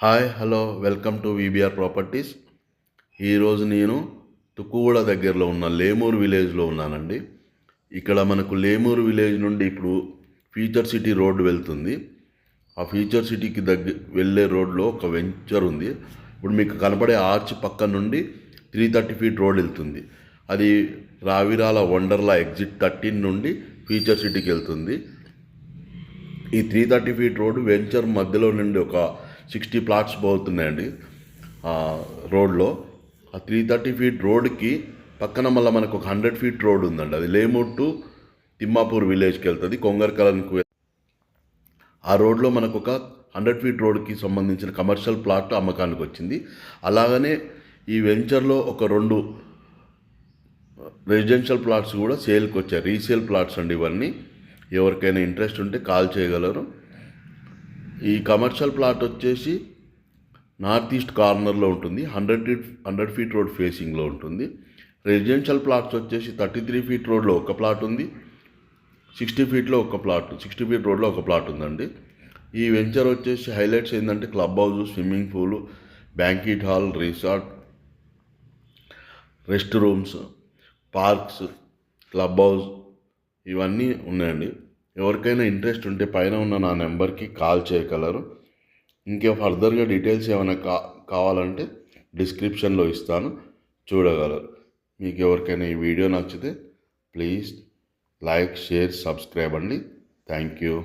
Hi hello welcome to VBR properties. ఈరోజు నేను తుక్కుగూడ దగ్గరలో ఉన్న లేమూరు విలేజ్లో ఉన్నానండి. ఇక్కడ మనకు లేమూరు విలేజ్ నుండి ఇప్పుడు ఫ్యూచర్ సిటీ రోడ్డు వెళ్తుంది. ఆ ఫ్యూచర్ సిటీకి వెళ్ళే రోడ్లో ఒక వెంచర్ ఉంది. ఇప్పుడు మీకు కనపడే ఆర్చ్ పక్క నుండి 330 ఫీట్ రోడ్ వెళ్తుంది. అది రావిరాల వండర్లా ఎగ్జిట్ 13 నుండి ఫ్యూచర్ సిటీకి వెళ్తుంది. ఈ 330 ఫీట్ రోడ్డు వెంచర్ మధ్యలో నుండి ఒక 60 ప్లాట్స్ పోతున్నాయండి రోడ్లో. ఆ 330 ఫీట్ రోడ్కి పక్కన మళ్ళీ మనకు ఒక 100 ఫీట్ రోడ్ ఉందండి. అది లేమూర్ టు తిమ్మాపూర్ విలేజ్కి వెళ్తుంది, కొంగర్కలంకు. ఆ రోడ్లో మనకు ఒక 100 ఫీట్ రోడ్కి సంబంధించిన కమర్షియల్ ప్లాట్ అమ్మకానికి వచ్చింది. అలాగనే ఈ వెంచర్లో ఒక 2 రెసిడెన్షియల్ ప్లాట్స్ కూడా సేల్కి వచ్చాయి. రీసేల్ ప్లాట్స్ అండి ఇవన్నీ. ఎవరికైనా ఇంట్రెస్ట్ ఉంటే కాల్ చేయగలరు. ఈ కమర్షియల్ ప్లాట్ వచ్చేసి నార్త్ ఈస్ట్ కార్నర్లో ఉంటుంది. 100 ఫీట్ రోడ్ ఫేసింగ్లో ఉంటుంది. రెసిడెన్షియల్ ప్లాట్స్ వచ్చేసి 33 ఫీట్ రోడ్లో ఒక ప్లాట్ ఉంది, 60 ఫీట్లో ఒక ప్లాట్, 60 ఫీట్ రోడ్లో ఒక ప్లాట్ ఉందండి. ఈ వెంచర్ వచ్చేసి హైలైట్స్ ఏంటంటే club house, swimming pool, banquet hall, resort, rest rooms, parks, club house ఇవన్నీ ఉన్నాయండి. ఎవరికైనా ఇంట్రెస్ట్ ఉంటే పైన ఉన్న నా నెంబర్కి కాల్ చేయగలరు. ఇంకా ఫర్దర్గా డీటెయిల్స్ ఏమైనా కావాలంటే డిస్క్రిప్షన్లో ఇస్తాను, చూడగలరు. మీకు ఎవరికైనా ఈ వీడియో నచ్చితే ప్లీజ్ లైక్, షేర్, సబ్స్క్రైబ్ అండి. Thank you.